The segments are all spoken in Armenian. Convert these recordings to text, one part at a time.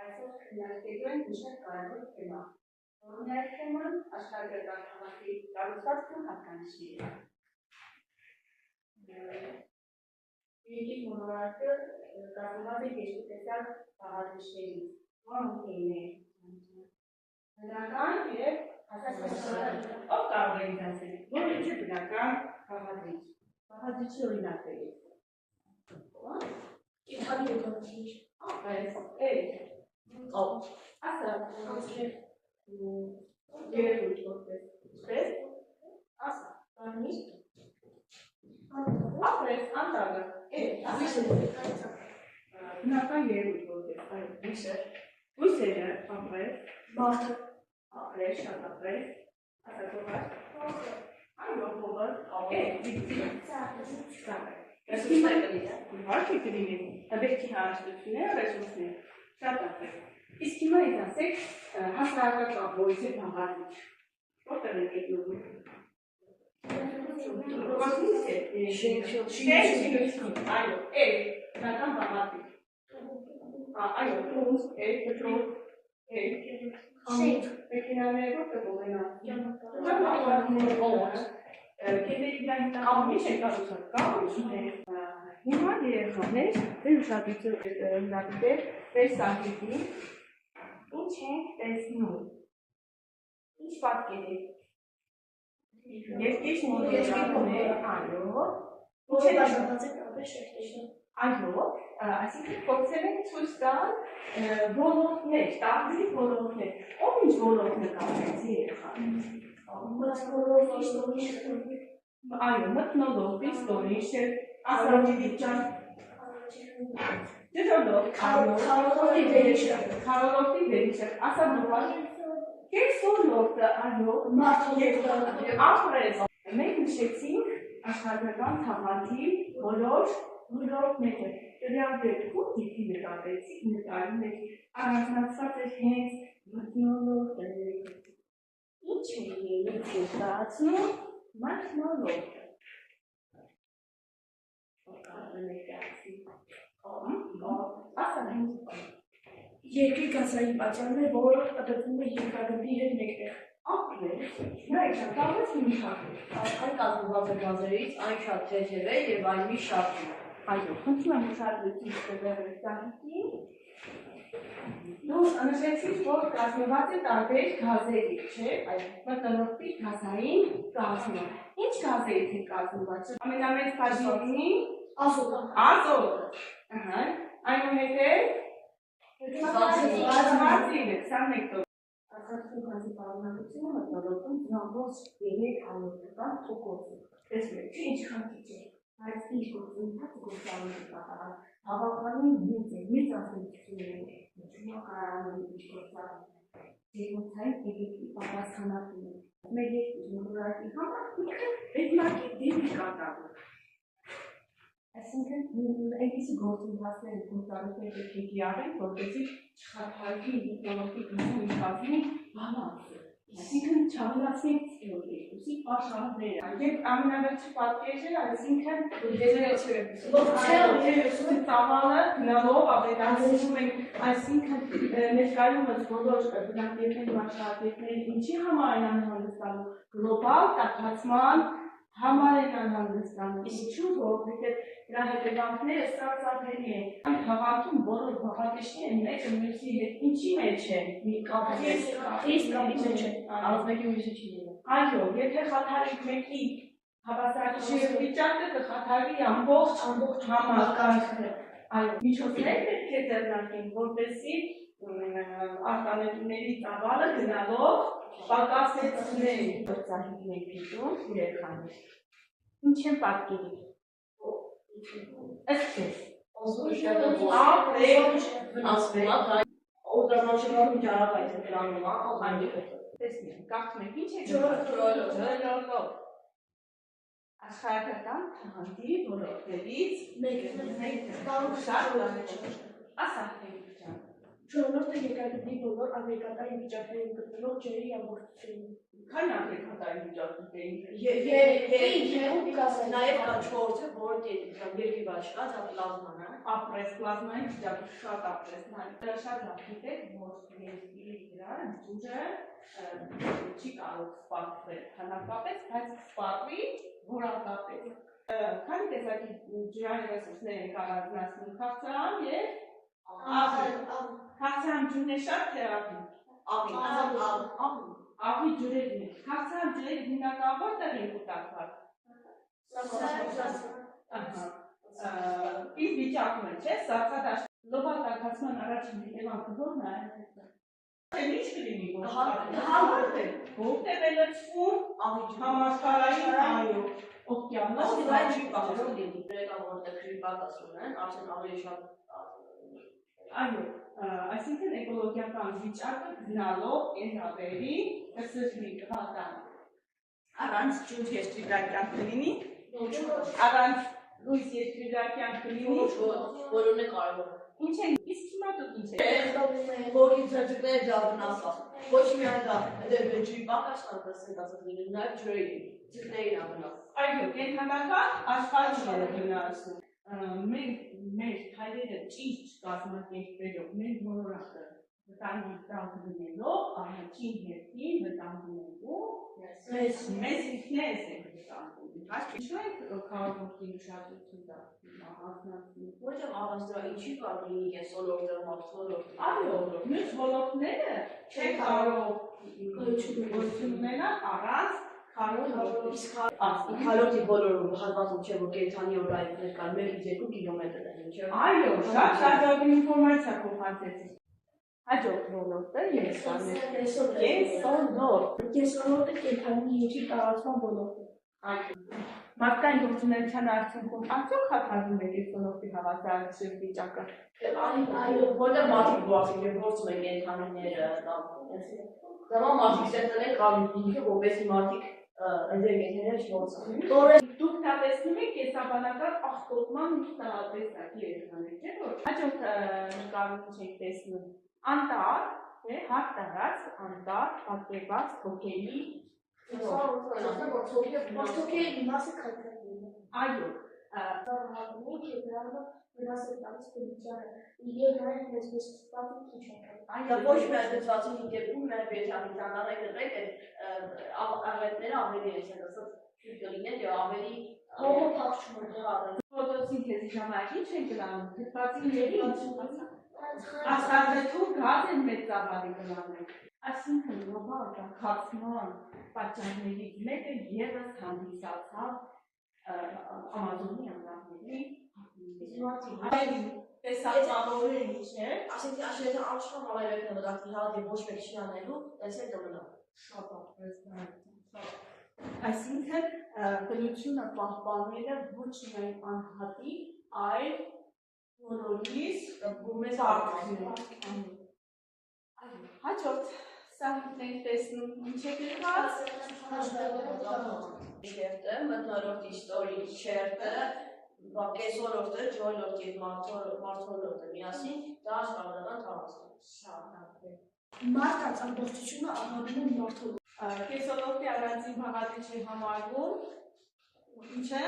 Այսօր քննարկելու ենք մի շատ կարևոր թեմա։ Որոնք թեման աշխարհագրական քաղաքի կառուցվածքն ու հատկանիշները։ Երկի մոլորակը կազմված է երկու տեսակ բաղադրիչներից, որոնք են բնական և հասարակական։ Ով կարող է ասել, որ ինչ է բնական բաղադրիչ։ Բաղադրիչի օրինակները։ Կենդանի բաղադրիչ։ Ասա, երևույթ որպես, ինչպես, ասա, բանի, ապրես, անտագը, բնական երևույթ որպես, վիշը, բույսերը, ապրես, Մարդը, ապրես, շատ ապրես, ասա, կողար, այո, կողար, Հարկ է կլինի, հաբերքի հարաշտությունները, ռեսուրսները, շատ ապրես։ Իսկ հիմա ետ ասեք հասարակական բույսեր բաղադրիչ, որտեղ է գտնվում։ Շինություն, այո, բնական բաղադրիչ։ Այո, տունս, փետրոլ, մեքենաները որտեղ ունենան։ Կետերի դրանից ինչ է կառուցել, հիմա երեխաներ դեր ուշադրություն դեր սահիդի ինչ ենք տեսնում, ինչ պատկեր է, երկիշ մոլորակներ, այո, որը բաժանված է տարբեր շերտերով։ Այո, այսինքն փորձել ենք ցույց տալ ոլորտներ, տարբեր ոլորտներ, ով ինչ ոլորտ նկատեցի երեխաներ։ Այո, մթնոլորտ, պիստոնիշը, ասարջիվիճան, քարոլորտի վերիշը, ասաբնուվար, կերսոլորտը, այո, ապրես, մենք նշեցինք աշխարհագրական քաղաքի բոլոր ոլորտները, դրանց դեպքում դիպի նկատեցիք նկարում եք, առանձնացված է հենց մթնոլորտը, ինչ է ներկայացնում մթնոլորտը։ Երկրի գազային պատճառներ, որը պատրվում է երկրագնդի հետ մեկտեղ։ Ապրես, նայեք շատ կավեց մի շարքեր։ Այն կազմված է գազերից, այն շատ թեթև է և այն մի շարքի։ Այո, խնդրում եմ ուշադրություն տվեք սահիկին։ Դուք նշեցիք, որ կազմված է տարբեր գազերի, չէ՞, մթնոլորտի գազային կազմը։ Ինչ գազերից է կազմված։ Ամենամեծ բաժինի ազոտ։ Այնուհետև բազմածինը 21%։ Ասացում գազի պարունակությունը մթնոլորտում ամբողջ 300%։ Տեսնեք, ինչքան քիչ է, բայց ինչ գործընթաց գործառույթ կատարած, հավաքային մեծ ազդեցություն ունի մակարդակի գործառույթը։ Ջերմոցային էֆեկտի պատասխանատուն է։ Մեր երկրի մոլորակի համար ինքը հետմակի դեպի կատարում։ Այսինքն այնպիսի գործընթացներ ու գործառույթներ պետք է կիրառեն, որպեսզի չխաթարվի մթնոլորտի գազի կազմի բալանսը։ Այսինքն չավելացնենք CO2-ի աշխարհները։ Եվ ամենավերջի պատկերը, այսինքն ծավալը գնալով ավելացնում ենք, այսինքն ներկայումս բոլոր բնակիչների աշխատանքները ինչի համար են անհանգստանում, գլոբալ տաքացման համար են անհանգստանում։ Ինչու՞, որովհետև դրա հետևանքները սարսափելի են։ Այն քաղաքում բոլոր բաղադրիչները մեկը մյուսի հետ ինչի մեջ են, մի կապի մեջ են, Ազգի ուրիշը չի լինում։ Այո, եթե խաթարի մեկի հավասարակշիռ վիճակը կխաթարի ամբողջ համակարգը։ Այո, միջոցներ պետք է ձեռնարկենք, որպեսզի արտանետումների ծավալը գնալով պակասեցնել գործահինների դիտում երեխաներ։ Ինչ են պատկերի։ Ըստ Տեսնենք, կարծում եք, ինչ է ջրոլորտ։ Աշխարհագրական քաղաքի ոլորտներից մեկը։ Ասա, Չորրորդը երկրագնդի բոլոր ամերիկական վիճակներում գտնվող ջրերի ամբողջությունը։ Քանի ամերիկական վիճակներ էին։ Նաև կա չորրորդը, որը երկրի վրա չկա, դա պլազման է։ Ապրես պլազմայի վիճակը շատ ապրես։ Շատ լավ գիտեք, որ երկրի վրա ջուրը չի կարող սպառվել հնարավորապես, բայց սպառվի որակապես։ Քանի տեսակի ջրային ռեսուրսներ են առանձնացնում քաղցրահամ եւ աղի։ Քաղցրահամ ջուրն է շատ թե աղի։ Աղի ջուրերն է։ Քաղցրահամ ջուրերը հիմնականում որտեղ են կուտակված։ Իսկ վիճակում է, չէ՞, սառցադաշտ լոբատակացման առաջին հետևանքը ո՞րն է։ Ինչ կլինի ողջ է լցվում համաշխարհային այո օկեանոս այո այսինքն էկոլոգիական վիճակը գնալով ենթաբերի կսրտի կհատան առանց ջուր երկրի կլինի առանց լույս երկրի կլինի որոնը կարող ինչ են իսկ հիմա դուք ինչ եք Որի ծրճիկները դավնասած, ոչ միայն դա ջրի պակասան դասենտացած լինում, նաև ջրերին ամենաց։ Այո, կենթանական աշխարհում է գնացում։ Մեր հայրերը ճիշտ կազմակերպելով մեր ոլորակը վտանգելով առաջին հերթին վտանգելու մեզ ինքներս ենք վտանգում։ Ինչու եք կարող ուշադրություն դարձնում Ոչ առանց դրա ինչի կարող լինի ես ոլորտը, մարտոլորտը։ Այո, մյուս ոլորտները չեն կարող գոյություն ունենալ առանց Քարոզի բոլոր հատվածում չէ որ կենդանի օրայներ կան 1-2 կիլոմետր են, չէ՞։ Այո, շատ լավ ինֆորմացիա փոխանցեցիք։ Հաջորդ ոլորտը Կեսոլորտը կենդանի երկրի տարածման ոլորտը։ Այո։ Մարդկային գործունեության արդյունքում արդյոք խաթարվում է կեսոլորտի հավասարաչի վիճակը։ Այո, որտեղ մարդիկ բացում են գործում են կենդանիները, դա մարդիկ ստեղծել են կանոնը, որպեսզի մարդիկ ընդերգետները չգործան։ Դուք դա տեսնում եք կեսաբանական աղտոտման մի տարատեսակի երեխաներ, չէ՞ որ։ Հաջորդ նկարում չեք տեսնում անտառ, թե հարկարած անտառ, պատկերված թոքերի Ոստոքերի մասը քայքայում է։ Այո, Եվ նաև մեզ ստացվում քիչ է։ Դա ոչ միայն դեպքում դեպքում մեր բեժանության առայժմ աղետները ավելի են ասած կլինեն եւ ավելի հողը փախչում է։ ֆոտոսինթեզի ժամանակ ինչ են կլանում, թթվածինների աստղադետու գազ են մեծ ծավալի կլանել։ Այսինքն գլոբալ տաքացման պատճառներից մեկը ևս հանդիսացավ Ամազոնի ամրակների տեսածավորին չէ։ Այսինքն եթե աշխարհ համայնքն վտանգի հատ եւ ոչ մեկ չի անելու, այսինքն կմնա։ Շատ ապրես Այսինքն բնությունը պահպանելը ոչ միայն անհատի, այլ բոլորիս պարտքն է։ Հաջորդ սահմաններ տեսնում ինչ է գրված։ Չերտը, մթնոլորտի ստորի չերտը, կեսոլորտը, ջոլորտ եւ մարտոլորտը միասին դա աշխարհական տարածք է։ Շատ լավ։ Մարդկանց ամբողջությունը անվանում են մարտոլորտ։ Կեսոլորտի առանձին բաղադրիչ է համարվում ինչ է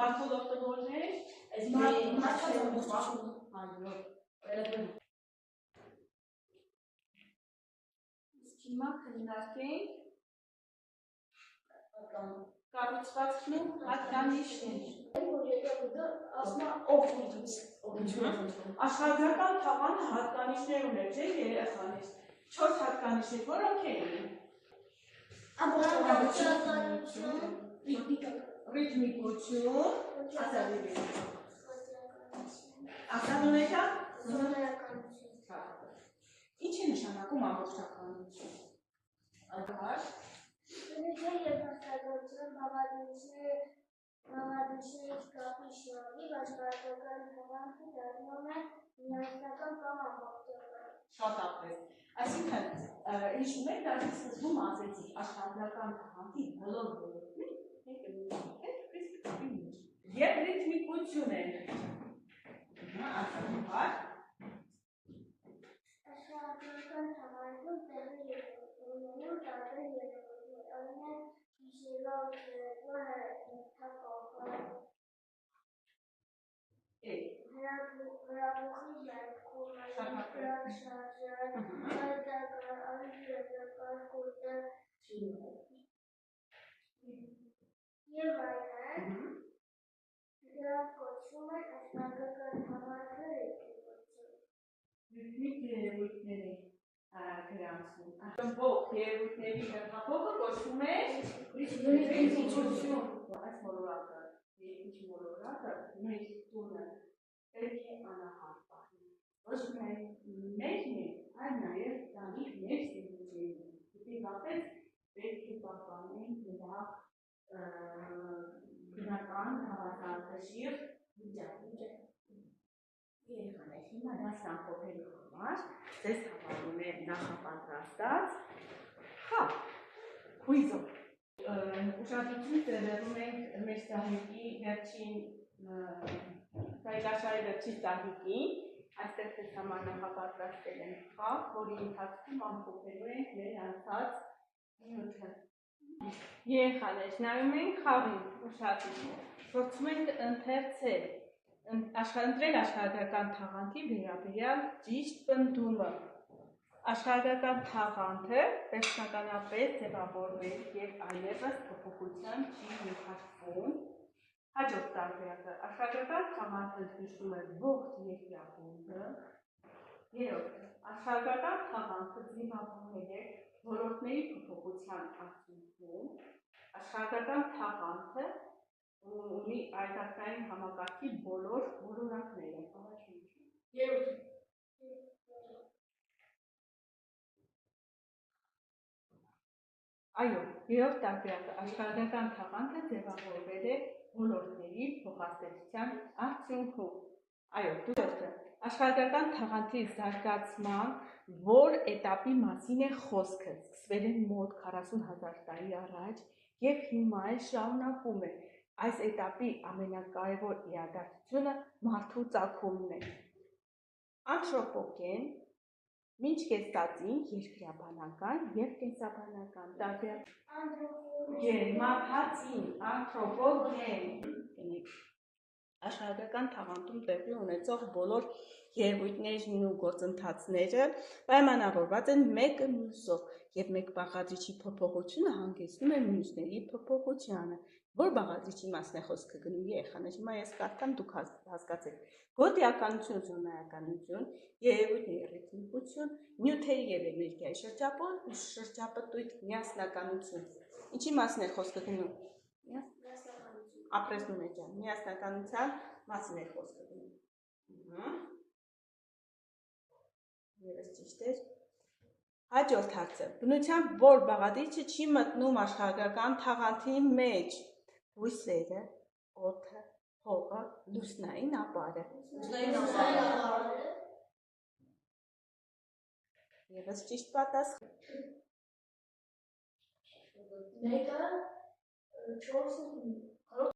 մարտոլորտը որն է Մարդկանց ամբողջությունը։ այո հիմա քննարկենք կառուցվածքն ու հատկանիշները։ Աշխարհագրական թաղանը հատկանիշներ ուներ, չէ՞ երեխաներ։ 4 հատկանիշներ, որոնք էին։ Ռիթմիկություն, ասանունեթա, ինչ է նշանակում ամբողջականություն։ Ահա Բաղադրիչներից կապի շնորհիվ աշխարհագրական թվանքը դառնում է միասնական կամ ամբողջական։ Շատ ապրես։ Այսինքն, հիշում եք, դա սկզբում ասեցի աշխարհագրական թվանքի բոլոր ոլորտներ եւ ռիթմիկություն են։ Ասանուհար տարբեր երևույթներ, օրինակ գիշերով ձեռքով նյութակողը, հրաբուխի ջարդքում, շարժան, այդակար, անջրակար, կուրտը և այլն, դրանք կոչվում են աշխարհական համարժեք երևույթներ։ Ռիթմիկ երևույթների գրանցում։ Ակմբող երևույթների հեղափոխը կոչվում է ռիթմիցություն։ Այս մոլորակը, երկիչ մոլորակը մեր տունը պետք է անահար պահի։ Ոչ միայն մեկն է, այլ նաև տանիք մեր սիրուներին։ Հետևաբար պետք է պահպանենք նրա բնական հավասարակշիռ վիճակը։ Երեխաներ, հիմա դասն ամփոփելու համար ձեզ հավանում է նախապատրաստած քույզով։ Ուշադրություն ձեռում ենք մեր սահիկի վերջին կայլաշարի վերջին սահիկին, այստեղ ձեզ համար նախապատրաստել ենք խաղ, որի ընթացքում ամփոփելու ենք մեր անցած նյութը։ Երեխաներ, նայում ենք խաղին, ուշադրություն, փորձում ենք ընթերցել, ընտրել աշխարհագրական թաղանթի վերաբերյալ ճիշտ պնդումը։ Աշխարհագրական թաղանթը վերջնականապես ձևավորվել և այլևս փոփոխության չի ենթարկվում։ Հաջորդ տարբերակը աշխարհագրական թաղանթը նշում է ողջ երկրագնդը։ Երրորդը աշխարհագրական թաղանթը ձևավորվել է ոլորտների փոփոխության արդյունքում։ Աշխարհագրական թաղանթը ունի այդակային համակարգի բոլոր ոլորակները։ Այո, երրորդ տարբերակը աշխարհագրական թաղանթը ձևավորվել է ոլորտների փոխազդեցության արդյունքում։ Այո, դուրսը աշխարհագրական թաղանթի զարգացման որ էտապի մասին է խոսքը, սկսվել է մոտ 40,000 տարի առաջ և հիմա էլ շարունակվում է։ Այս էտապի ամենակարևոր իրադարձությունը մարդու ծագումն է։ Անթրոպոգեն մինչ կեսածին երկրաբանական և կենսաբանական տարբերակ։ Մահացին անթրոպոգեն աշխարհագրական թաղանթում տեղի ունեցող բոլոր երևույթներն ու գործընթացները պայմանավորված են մեկը մյուսով և մեկ բաղադրիչի փոփոխությունը հանգեցնում է մյուսների փոփոխությանը։ Որ բաղադրիչի մասն է խոսքը գնում, երեխաներ, հիմա ես կարդամ, դուք հասկացեք։ Գոտիականություն, զոնայականություն, երևույթների ռիթմիկություն, նյութերի և էներգիայի շրջապտույտ, միասնականություն։ Ինչի մասն է խոսքը գնում։ Ապրեսնուն է ջան, միասնականության մասին է խոսքը գնում։ ԵՒս ճիշտ էր։ Հաջորդ հարցը։ Բնությամբ որ բաղադրիչը չի մտնում աշխարհագրական թաղանթի մեջ։ Բույսերը, օդը, հողը, լուսնային ապարը։ ԵՒս ճիշտ պատասխան։ Մեկը 4-ը